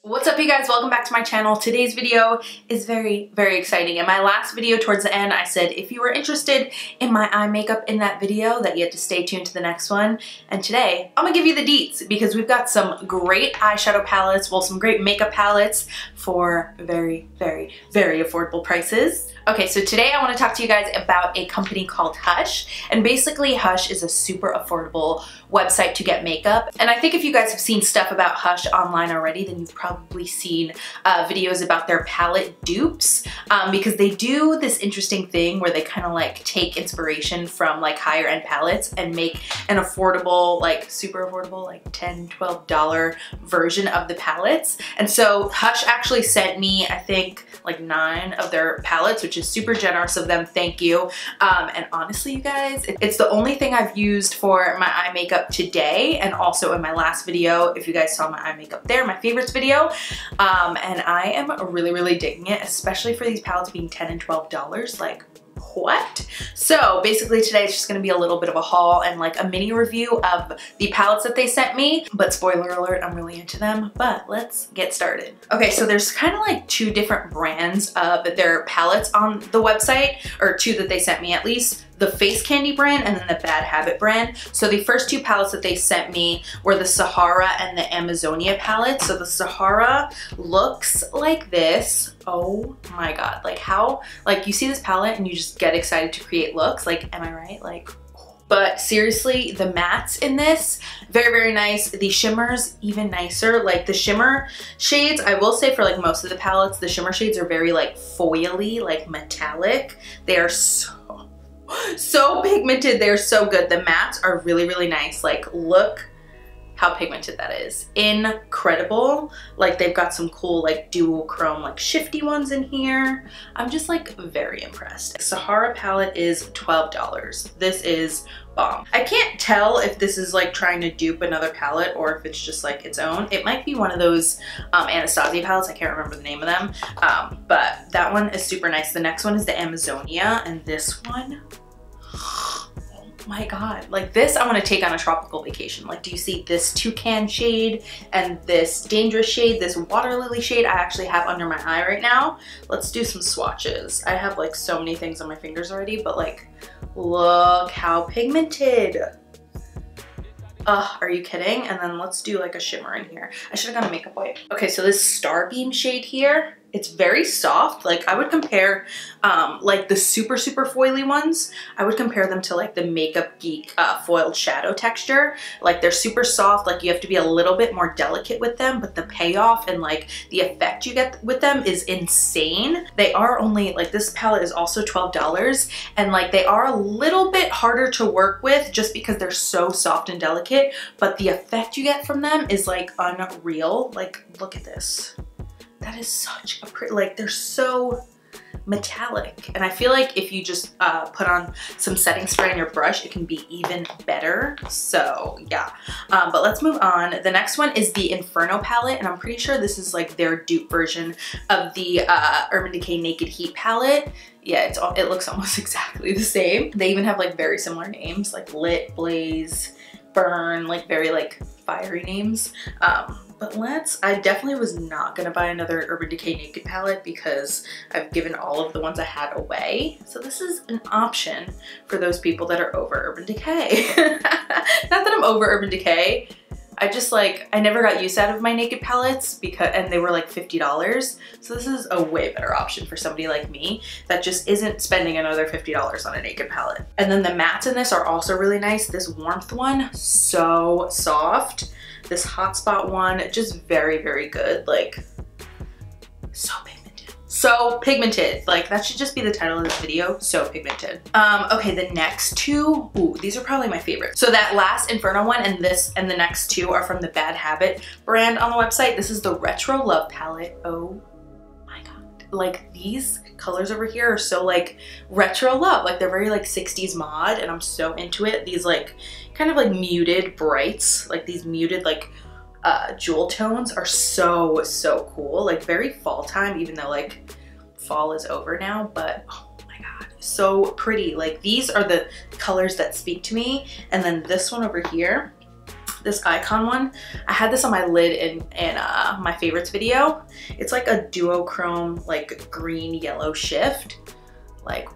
What's up, you guys? Welcome back to my channel. Today's video is very exciting. In my last video towards the end, I said if you were interested in my eye makeup in that video that you had to stay tuned to the next one. And today I'm gonna give you the deets because we've got some great eyeshadow palettes, well, some great makeup palettes for very affordable prices. Okay, so today I want to talk to you guys about a company called Hush. And basically Hush is a super affordable website to get makeup. And I think if you guys have seen stuff about Hush online already, then you've probably seen videos about their palette dupes because they do this interesting thing where they kind of like take inspiration from like higher end palettes and make an affordable, like super affordable, like $10, $12 version of the palettes. And so Hush actually sent me, I think, like 9 of their palettes, which is super generous of them. Thank you. And honestly, you guys, it's the only thing I've used for my eye makeup today, and also in my last video, if you guys saw my eye makeup there, my favorites video. And I am really digging it, especially for these palettes being $10 and $12. Like, what? So basically today it's just gonna be a little bit of a haul and like a mini review of the palettes that they sent me. But spoiler alert, I'm really into them, but let's get started. Okay, so there's kind of like 2 different brands of their palettes on the website, or 2 that they sent me at least. The Face Candy brand and then the Bad Habit brand. So the first 2 palettes that they sent me were the Sahara and the Amazonia palette. So the Sahara looks like this. Oh my god, like how, like you see this palette and you just get excited to create looks, like, am I right? Like, but seriously, the mattes in this, very nice. The shimmers, even nicer. Like the shimmer shades, I will say for like most of the palettes, the shimmer shades are very like foily, like metallic. They are so pigmented. They're so good. The mattes are really nice. Like, look how pigmented that is. Incredible. Like, they've got some cool like dual chrome, like shifty ones in here. I'm just like very impressed. Sahara palette is $12. This is bomb. I can't tell if this is like trying to dupe another palette or if it's just like its own. It might be one of those Anastasia palettes. I can't remember the name of them. But that one is super nice. The next one is the Amazonia, and this one, oh my god, like this I want to take on a tropical vacation. Like, do you see this toucan shade and this dangerous shade, this water lily shade I actually have under my eye right now? Let's do some swatches. I have like so many things on my fingers already, but like, look how pigmented. Are you kidding? And then let's do like a shimmer in here. I should have got a makeup wipe. Okay, so this Starbeam shade here, it's very soft. Like, I would compare like the super foily ones, I would compare them to like the Makeup Geek foiled shadow texture. Like, they're super soft. Like, you have to be a little bit more delicate with them, but the payoff and like the effect you get with them is insane. They are only, like, this palette is also $12, and like they are a little bit harder to work with just because they're so soft and delicate, but the effect you get from them is like unreal. Like, look at this. That is such a pretty, like, they're so metallic. And I feel like if you just put on some setting spray on your brush, it can be even better. So yeah, but let's move on. The next one is the Inferno palette, and I'm pretty sure this is like their dupe version of the Urban Decay Naked Heat palette. Yeah, it looks almost exactly the same. They even have like very similar names, like Lit, Blaze, Burn, like very like fiery names. But I definitely was not gonna buy another Urban Decay Naked palette because I've given all of the ones I had away. So this is an option for those people that are over Urban Decay. Not that I'm over Urban Decay. I just like, I never got use out of my naked palettes and they were like $50. So this is a way better option for somebody like me that just isn't spending another $50 on a naked palette. And then the mattes in this are also really nice. This Warmth one, so soft. This Hotspot one, just very good. Like, so pigmented. So pigmented. Like, that should just be the title of this video. So pigmented. Okay, the next 2, ooh, these are probably my favorite. So that last Inferno one and this and the next 2 are from the Bad Habit brand on the website. This is the Retro Love palette. Oh my god. Like, these colors over here are so like retro love. Like, they're very like 60s mod, and I'm so into it. These like kind of like muted brights, like these muted like jewel tones are so cool. Like, very fall time, even though like fall is over now, but oh my god, so pretty. Like, these are the colors that speak to me. And then this one over here, this Icon one. I had this on my lid in my favorites video. It's like a duochrome, like green yellow shift. Like,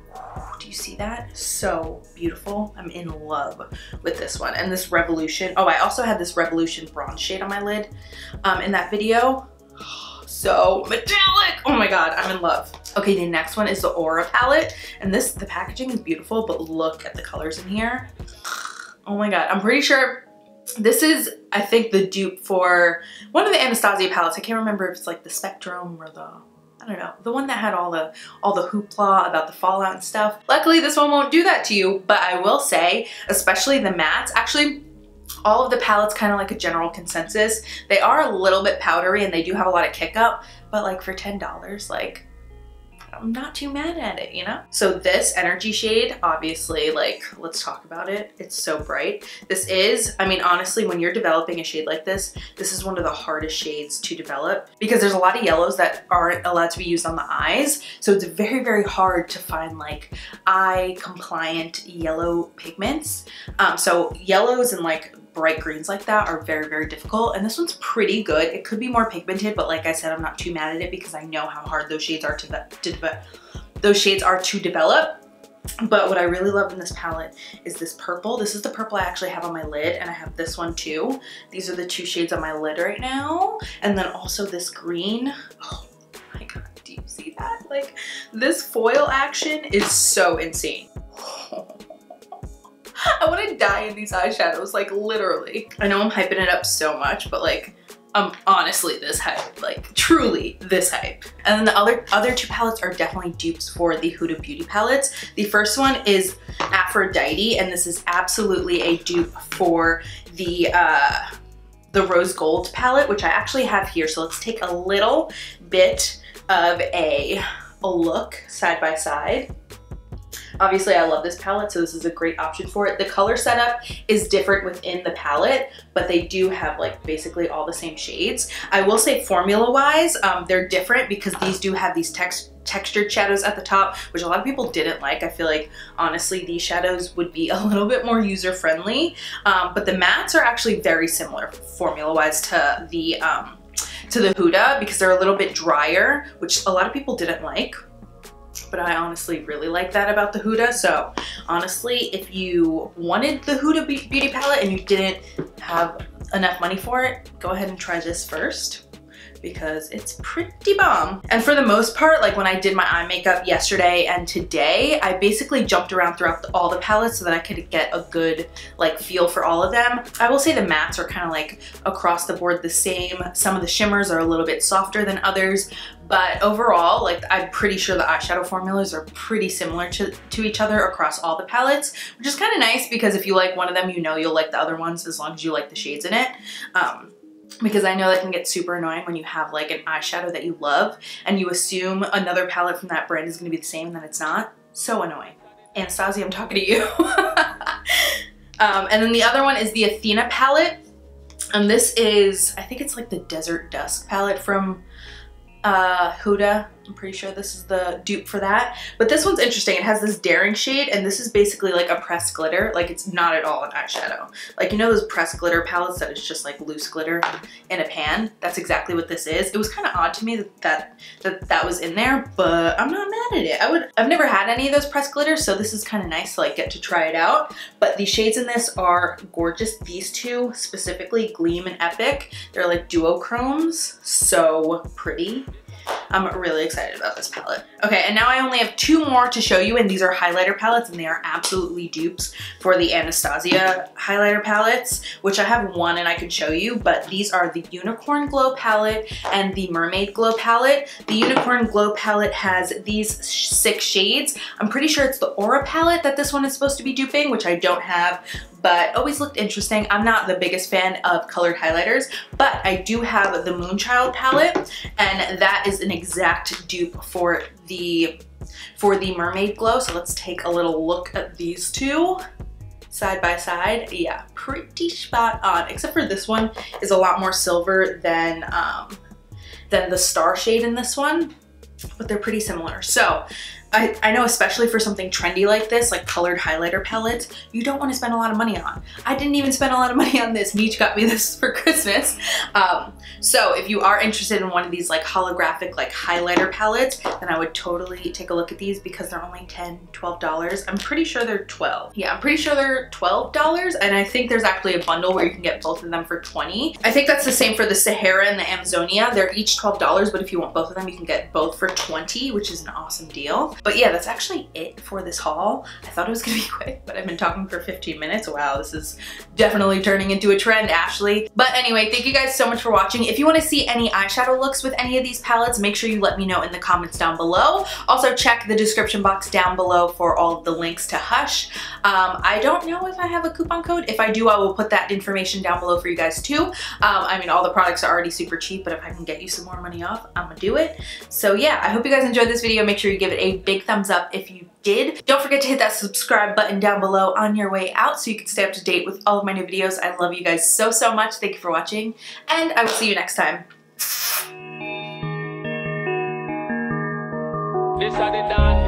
do you see that? So beautiful. I'm in love with this one. And this Revolution, oh, I also had this Revolution bronze shade on my lid in that video. So metallic. Oh my God, I'm in love. Okay, the next one is the Aura palette. And the packaging is beautiful, but look at the colors in here. Oh my God, I'm pretty sure this is, I think, the dupe for one of the Anastasia palettes. I can't remember if it's like the Spectrum or the, I don't know, the one that had all the hoopla about the fallout and stuff. Luckily, this one won't do that to you, but I will say, especially the mattes, actually, all of the palettes, kind of like a general consensus, they are a little bit powdery and they do have a lot of kick up, but like for $10, like, I'm not too mad at it, you know? So this energy shade, obviously, like, let's talk about it. It's so bright. This is, I mean, honestly, when you're developing a shade like this is one of the hardest shades to develop because there's a lot of yellows that aren't allowed to be used on the eyes. So it's very, very hard to find like eye compliant yellow pigments. So yellows and like bright greens like that are very, very difficult. And this one's pretty good. It could be more pigmented, but like I said, I'm not too mad at it because I know how hard those shades are to develop. But what I really love in this palette is this purple. This is the purple I actually have on my lid, and I have this one too. These are the two shades on my lid right now. And then also this green. Oh my God, do you see that? Like, this foil action is so insane. I want to die in these eyeshadows, like literally. I know I'm hyping it up so much, but like, honestly this hype, like truly this hype. And then the other two palettes are definitely dupes for the Huda Beauty palettes. The first one is Aphrodite, and this is absolutely a dupe for the Rose Gold palette, which I actually have here. So let's take a little bit of a look side by side. Obviously, I love this palette, so this is a great option for it. The color setup is different within the palette, but they do have like basically all the same shades. I will say formula-wise, they're different because these do have these textured shadows at the top, which a lot of people didn't like. I feel like, honestly, these shadows would be a little bit more user-friendly, but the mattes are actually very similar formula-wise to the Huda because they're a little bit drier, which a lot of people didn't like. But I honestly really like that about the Huda. So honestly, if you wanted the Huda Beauty palette and you didn't have enough money for it, go ahead and try this first because it's pretty bomb. And for the most part, like when I did my eye makeup yesterday and today, I basically jumped around throughout all the palettes so that I could get a good like feel for all of them. I will say the mattes are kind of like across the board the same. Some of the shimmers are a little bit softer than others, but overall, like I'm pretty sure the eyeshadow formulas are pretty similar to each other across all the palettes, which is kind of nice because if you like one of them, you know you'll like the other ones as long as you like the shades in it. Because I know that can get super annoying when you have like an eyeshadow that you love and you assume another palette from that brand is going to be the same and then it's not. So annoying. Anastasia, I'm talking to you. And then the other one is the Athena palette. And this is, I think it's like the Desert Dusk palette from Huda. I'm pretty sure this is the dupe for that. But this one's interesting. It has this daring shade, and this is basically like a pressed glitter. Like it's not at all an eyeshadow. Like, you know those pressed glitter palettes that is just like loose glitter in a pan? That's exactly what this is. It was kind of odd to me that was in there, but I'm not mad at it. I've never had any of those pressed glitters, so this is kind of nice to like get to try it out. But the shades in this are gorgeous. These two specifically, Gleam and Epic, they're like duochromes. So pretty. I'm really excited about this palette. Okay, and now I only have two more to show you, and these are highlighter palettes, and they are absolutely dupes for the Anastasia highlighter palettes, which I have one and I can show you, but these are the Unicorn Glow palette and the Mermaid Glow palette. The Unicorn Glow palette has these 6 shades. I'm pretty sure it's the Aura palette that this one is supposed to be duping, which I don't have, but always looked interesting. I'm not the biggest fan of colored highlighters, but I do have the Moonchild palette, and that is an exact dupe for the Mermaid Glow. So let's take a little look at these two side by side. Yeah, pretty spot on, except for this one is a lot more silver than the star shade in this one, but they're pretty similar. So I know especially for something trendy like this, like colored highlighter palettes, you don't want to spend a lot of money on. I didn't even spend a lot of money on this. Meech got me this for Christmas. So if you are interested in one of these like holographic like highlighter palettes, then I would totally take a look at these because they're only $10, $12. I'm pretty sure they're 12. Yeah, I'm pretty sure they're $12, and I think there's actually a bundle where you can get both of them for $20. I think that's the same for the Sahara and the Amazonia. They're each $12, but if you want both of them, you can get both for $20, which is an awesome deal. But yeah, that's actually it for this haul. I thought it was gonna be quick, but I've been talking for 15 minutes. Wow, this is definitely turning into a trend, Ashley. But anyway, thank you guys so much for watching. If you want to see any eyeshadow looks with any of these palettes, make sure you let me know in the comments down below. Also check the description box down below for all of the links to Hush. I don't know if I have a coupon code. If I do, I will put that information down below for you guys too. I mean, all the products are already super cheap, but if I can get you some more money off, I'm gonna do it. So yeah, I hope you guys enjoyed this video. Make sure you give it a big thumbs up if you did. Don't forget to hit that subscribe button down below on your way out so you can stay up to date with all of my new videos. I love you guys so, so much. Thank you for watching, and I will see you next time. This are the dance.